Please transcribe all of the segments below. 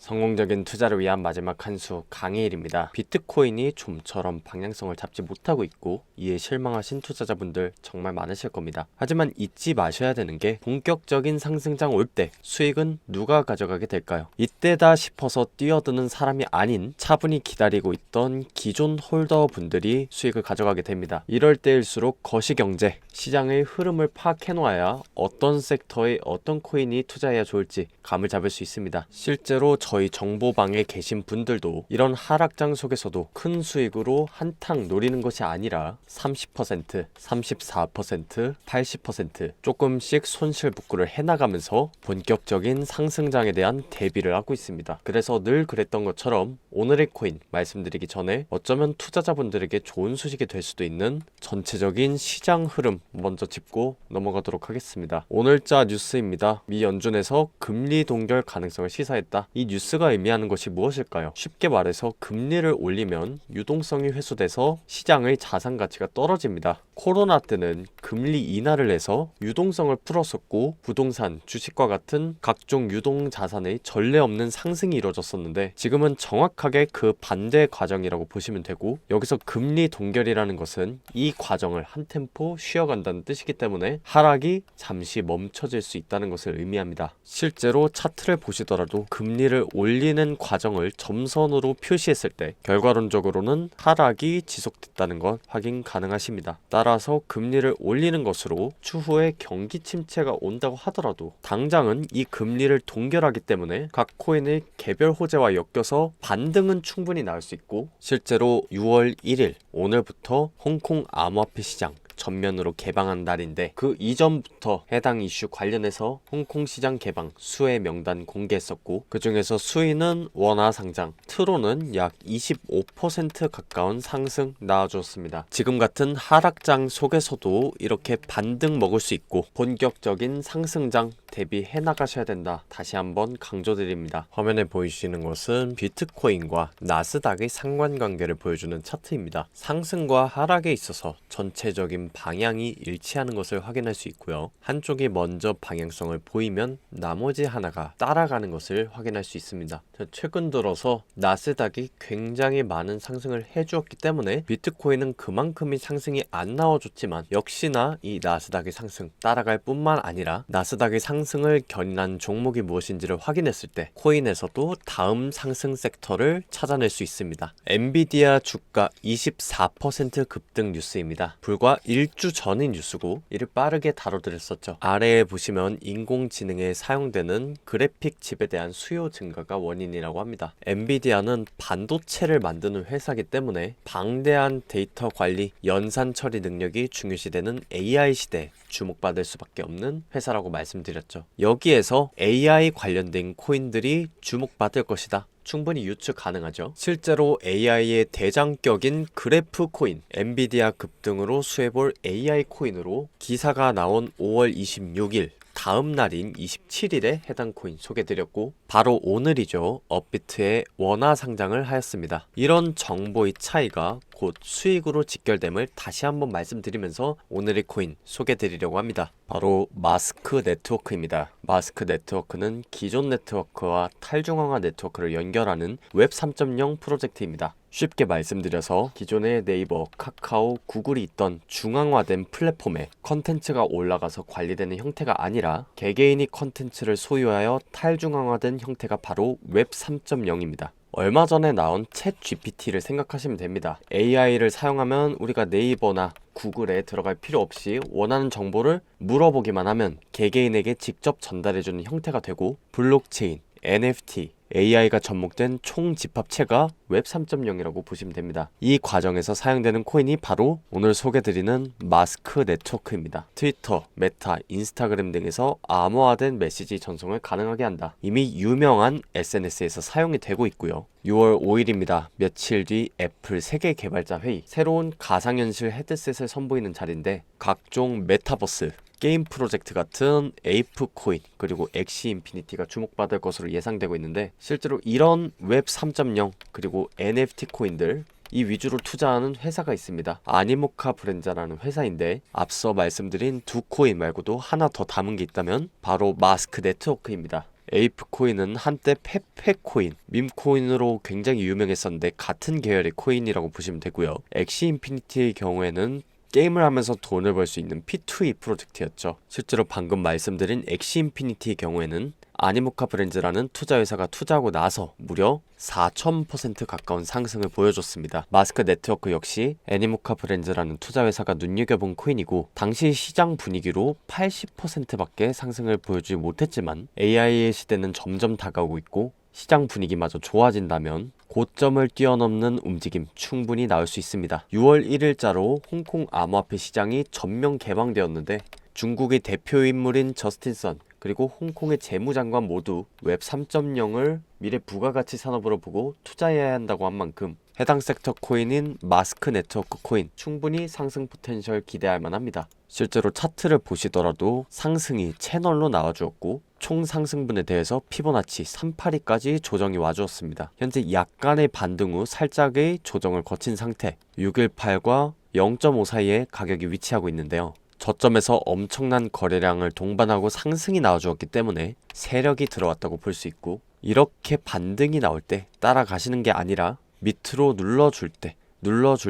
성공적인 투자를 위한 마지막 한 수 강의일입니다. 비트코인이 좀처럼 방향성을 잡지 못하고 있고 이에 실망하신 투자자분들 정말 많으실 겁니다. 하지만 잊지 마셔야 되는 게 본격적인 상승장 올 때 수익은 누가 가져가게 될까요? 이때다 싶어서 뛰어드는 사람이 아닌 차분히 기다리고 있던 기존 홀더분들이 수익을 가져가게 됩니다. 이럴 때일수록 거시경제, 시장의 흐름을 파악해 놓아야 어떤 섹터에 어떤 코인이 투자해야 좋을지 감을 잡을 수 있습니다. 실제로 저희 정보방에 계신 분들도 이런 하락장 속에서도 큰 수익으로 한탕 노리는 것이 아니라 30%, 34%, 80% 조금씩 손실복구를 해나가면서 본격적인 상승장에 대한 대비를 하고 있습니다. 그래서 늘 그랬던 것처럼 오늘의 코인 말씀드리기 전에 어쩌면 투자자분들에게 좋은 소식이 될 수도 있는 전체적인 시장 흐름 먼저 짚고 넘어가도록 하겠습니다. 오늘자 뉴스입니다. 미 연준에서 금리 동결 가능성을 시사했다. 이 뉴스가 의미하는 것이 무엇일까요? 쉽게 말해서 금리를 올리면 유동성이 회수돼서 시장의 자산 가치가 떨어집니다. 코로나 때는 금리 인하를 해서 유동성을 풀었었고 부동산, 주식과 같은 각종 유동 자산의 전례 없는 상승이 이루어졌었는데 지금은 정확하게 그 반대 과정이라고 보시면 되고, 여기서 금리 동결이라는 것은 이 과정을 한 템포 쉬어간다는 뜻이기 때문에 하락이 잠시 멈춰질 수 있다는 것을 의미합니다. 실제로 차트를 보시더라도 금리를 올리는 과정을 점선으로 표시했을 때 결과론적으로는 하락이 지속됐다는 것 확인 가능하십니다. 따라서 금리를 올리는 것으로 추후에 경기 침체가 온다고 하더라도 당장은 이 금리를 동결하기 때문에 각 코인의 개별 호재와 엮여서 반등은 충분히 나올 수 있고, 실제로 6월 1일 오늘부터 홍콩 암호화폐 시장 전면으로 개방한 날인데 그 이전부터 해당 이슈 관련해서 홍콩 시장 개방 수혜 명단 공개했었고, 그 중에서 수위는 원화 상장, 트로는 약 25% 가까운 상승 나와주었습니다. 지금 같은 하락장 속에서도 이렇게 반등 먹을 수 있고 본격적인 상승장 대비해 나가셔야 된다. 다시 한번 강조드립니다. 화면에 보이시는 것은 비트코인과 나스닥의 상관관계를 보여주는 차트입니다. 상승과 하락에 있어서 전체적인 방향이 일치하는 것을 확인할 수 있고요. 한쪽이 먼저 방향성을 보이면 나머지 하나가 따라가는 것을 확인할 수 있습니다. 최근 들어서 나스닥이 굉장히 많은 상승을 해주었기 때문에 비트코인은 그만큼의 상승이 안 나와줬지만 역시나 이 나스닥의 상승 따라갈 뿐만 아니라 나스닥의 상승을 견인한 종목이 무엇인지를 확인했을 때 코인에서도 다음 상승 섹터를 찾아낼 수 있습니다. 엔비디아 주가 24% 급등 뉴스입니다. 불과 1주 전의 뉴스고 이를 빠르게 다뤄드렸었죠. 아래에 보시면 인공지능에 사용되는 그래픽 칩에 대한 수요 증가가 원인이라고 합니다. 엔비디아는 반도체를 만드는 회사이기 때문에 방대한 데이터 관리, 연산 처리 능력이 중요시되는 AI 시대에 주목받을 수밖에 없는 회사라고 말씀드렸죠. 여기에서 AI 관련된 코인들이 주목받을 것이다. 충분히 유추 가능하죠. 실제로 AI의 대장격인 그래프 코인, 엔비디아 급등으로 수혜볼 AI 코인으로 기사가 나온 5월 26일 다음 날인 27일에 해당 코인 소개드렸고, 바로 오늘이죠. 업비트의 원화 상장을 하였습니다. 이런 정보의 차이가 곧 수익으로 직결됨을 다시 한번 말씀드리면서 오늘의 코인 소개드리려고 합니다. 바로 마스크 네트워크입니다. 마스크 네트워크는 기존 네트워크와 탈중앙화 네트워크를 연결하는 웹 3.0 프로젝트입니다. 쉽게 말씀드려서 기존의 네이버, 카카오, 구글이 있던 중앙화된 플랫폼에 컨텐츠가 올라가서 관리되는 형태가 아니라 개개인이 컨텐츠를 소유하여 탈중앙화된 형태가 바로 웹 3.0입니다. 얼마 전에 나온 챗 GPT를 생각하시면 됩니다. AI를 사용하면 우리가 네이버나 구글에 들어갈 필요 없이 원하는 정보를 물어보기만 하면 개개인에게 직접 전달해주는 형태가 되고, 블록체인, NFT, AI가 접목된 총집합체가 웹 3.0이라고 보시면 됩니다. 이 과정에서 사용되는 코인이 바로 오늘 소개드리는 마스크 네트워크입니다. 트위터, 메타, 인스타그램 등에서 암호화된 메시지 전송을 가능하게 한다. 이미 유명한 SNS에서 사용이 되고 있고요. 6월 5일입니다. 며칠 뒤 애플 세계 개발자 회의, 새로운 가상현실 헤드셋을 선보이는 자리인데 각종 메타버스, 게임 프로젝트 같은 에이프 코인 그리고 엑시 인피니티가 주목받을 것으로 예상되고 있는데, 실제로 이런 웹 3.0 그리고 NFT 코인들 이 위주로 투자하는 회사가 있습니다. 아니모카 브랜드라는 회사인데 앞서 말씀드린 두 코인 말고도 하나 더 담은 게 있다면 바로 마스크 네트워크입니다. 에이프 코인은 한때 페페 코인, 밈 코인으로 굉장히 유명했었는데 같은 계열의 코인이라고 보시면 되고요. 엑시 인피니티의 경우에는 게임을 하면서 돈을 벌 수 있는 P2E 프로젝트였죠. 실제로 방금 말씀드린 엑시 인피니티의 경우에는 아니모카 브랜즈라는 투자회사가 투자하고 나서 무려 4000% 가까운 상승을 보여줬습니다. 마스크 네트워크 역시 애니모카 브랜즈라는 투자회사가 눈여겨본 코인이고 당시 시장 분위기로 80%밖에 상승을 보여주지 못했지만 AI의 시대는 점점 다가오고 있고 시장 분위기마저 좋아진다면 고점을 뛰어넘는 움직임 충분히 나올 수 있습니다. 6월 1일자로 홍콩 암호화폐 시장이 전면 개방되었는데 중국의 대표 인물인 저스틴 선 그리고 홍콩의 재무장관 모두 웹 3.0을 미래 부가가치 산업으로 보고 투자해야 한다고 한 만큼 해당 섹터 코인인 마스크 네트워크 코인 충분히 상승 포텐셜 기대할 만합니다. 실제로 차트를 보시더라도 상승이 채널로 나와주었고 총 상승분에 대해서 피보나치 382까지 조정이 와주었습니다. 현재 약간의 반등 후 살짝의 조정을 거친 상태 618과 0.5 사이에 가격이 위치하고 있는데요. 저점에서 엄청난 거래량을 동반하고 상승이 나와주었기 때문에 세력이 들어왔다고 볼 수 있고 이렇게 반등이 나올 때 따라가시는 게 아니라 밑으로 눌러줄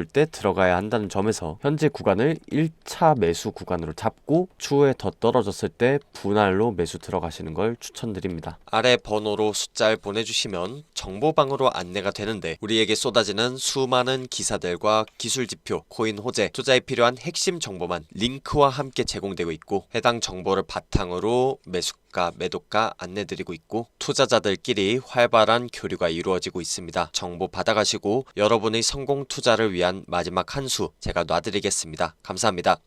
때 들어가야 한다는 점에서 현재 구간을 1차 매수 구간으로 잡고 추후에 더 떨어졌을 때 분할로 매수 들어가시는 걸 추천드립니다. 아래 번호로 숫자를 보내주시면 정보방으로 안내가 되는데 우리에게 쏟아지는 수많은 기사들과 기술지표, 코인 호재, 투자에 필요한 핵심 정보만 링크와 함께 제공되고 있고 해당 정보를 바탕으로 매수가, 매도가 안내드리고 있고 투자자들끼리 활발한 교류가 이루어지고 있습니다. 정보 받아가시고 여러분의 성공 투자를 위한 마지막 한 수 제가 놔드리겠습니다. 감사합니다.